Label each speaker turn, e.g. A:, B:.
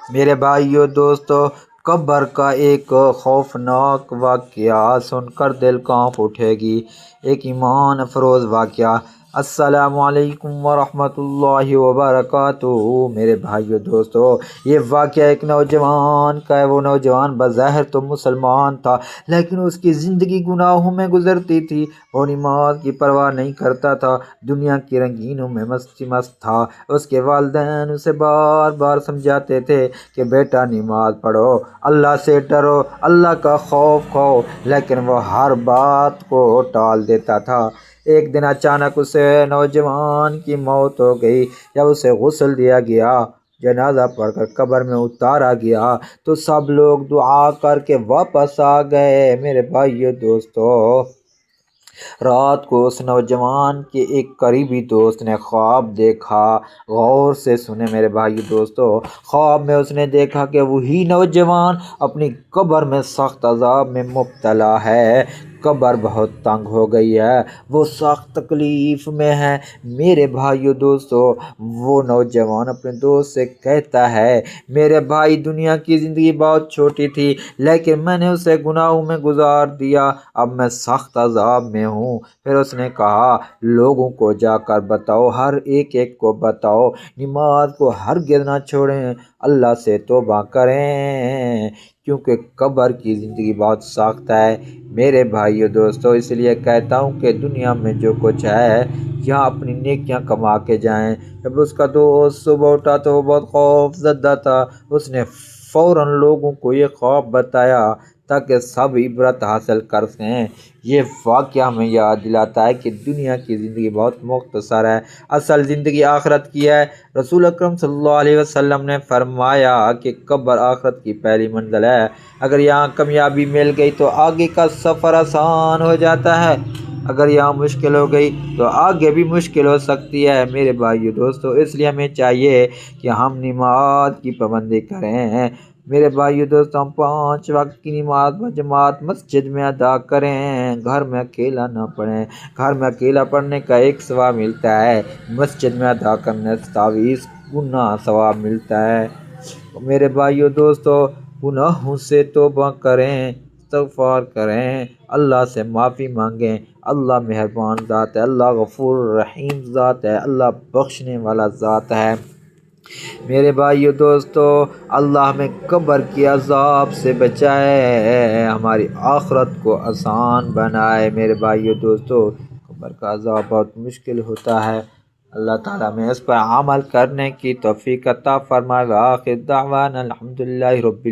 A: میرے بھائیو دوستو، قبر کا ایک خوفناک واقعہ سن کر دل کانپ اٹھے گی۔ ایک ایمان افروز واقعہ۔ السلام علیکم ورحمۃ اللہ وبرکاتہ۔ میرے بھائیو دوستو، یہ واقعہ ایک نوجوان کا ہے۔ وہ نوجوان بظاہر تو مسلمان تھا، لیکن اس کی زندگی گناہوں میں گزرتی تھی۔ وہ نماز کی پرواہ نہیں کرتا تھا، دنیا کی رنگینوں میں مست تھا۔ اس کے والدین اسے بار بار سمجھاتے تھے کہ بیٹا نماز پڑھو، اللہ سے ڈرو، اللہ کا خوف کھو، لیکن وہ ہر بات کو ٹال دیتا تھا۔ ایک دن اچانک اسے نوجوان کی موت ہو گئی۔ جب اسے غسل دیا گیا، جنازہ پڑھ کر قبر میں اتارا گیا تو سب لوگ دعا کر کے واپس آ گئے۔ میرے بھائیو دوستو، رات کو اس نوجوان کے ایک قریبی دوست نے خواب دیکھا۔ غور سے سنے میرے بھائی دوستو، خواب میں اس نے دیکھا کہ وہی نوجوان اپنی قبر میں سخت عذاب میں مبتلا ہے۔ قبر بہت تنگ ہو گئی ہے، وہ سخت تکلیف میں ہے۔ میرے بھائیو دوستو، وہ نوجوان اپنے دوست سے کہتا ہے، میرے بھائی، دنیا کی زندگی بہت چھوٹی تھی، لیکن میں نے اسے گناہوں میں گزار دیا، اب میں سخت عذاب میں ہوں۔ پھر اس نے کہا، لوگوں کو جا کر بتاؤ، ہر ایک کو بتاؤ، نماز کو ہرگز نہ چھوڑیں، اللہ سے توبہ کریں، کیونکہ قبر کی زندگی بہت سخت ہے۔ میرے بھائیو دوستو، اس لیے کہتا ہوں کہ دنیا میں جو کچھ ہے، یہاں اپنی نیکیاں کما کے جائیں۔ جب اس کا دوست صبح اٹھا تو وہ بہت خوف زدہ تھا۔ اس نے فوراً لوگوں کو یہ خواب بتایا تاکہ سب عبرت حاصل کر سکیں۔ یہ واقعہ ہمیں یاد دلاتا ہے کہ دنیا کی زندگی بہت مختصر ہے، اصل زندگی آخرت کی ہے۔ رسول اکرم صلی اللہ علیہ وسلم نے فرمایا کہ قبر آخرت کی پہلی منزل ہے۔ اگر یہاں کامیابی مل گئی تو آگے کا سفر آسان ہو جاتا ہے، اگر یہاں مشکل ہو گئی تو آگے بھی مشکل ہو سکتی ہے۔ میرے بھائیو دوستو، اس لیے ہمیں چاہیے کہ ہم نماز کی پابندی کریں۔ میرے بھائیو دوستو، ہم 5 وقت کی نماز بجماعت مسجد میں ادا کریں، گھر میں اکیلا نہ پڑھیں۔ گھر میں اکیلا پڑھنے کا 1 ثواب ملتا ہے، مسجد میں ادا کرنے سے 23 گنا ثواب ملتا ہے۔ میرے بھائیو دوستو، گناہوں سے توبہ کریں، استغفار کریں، اللہ سے معافی مانگیں۔ اللہ مہربان ذات ہے، اللہ غفور رحیم ذات ہے، اللہ بخشنے والا ذات ہے۔ میرے بھائیو دوستو، اللہ ہمیں قبر کی عذاب سے بچائے، ہماری آخرت کو آسان بنائے۔ میرے بھائیو دوستو، قبر کا عذاب بہت مشکل ہوتا ہے۔ اللہ تعالیٰ میں اس پر عمل کرنے کی توفیق عطا فرمائے۔ وآخر دعوانا الحمدللہ رب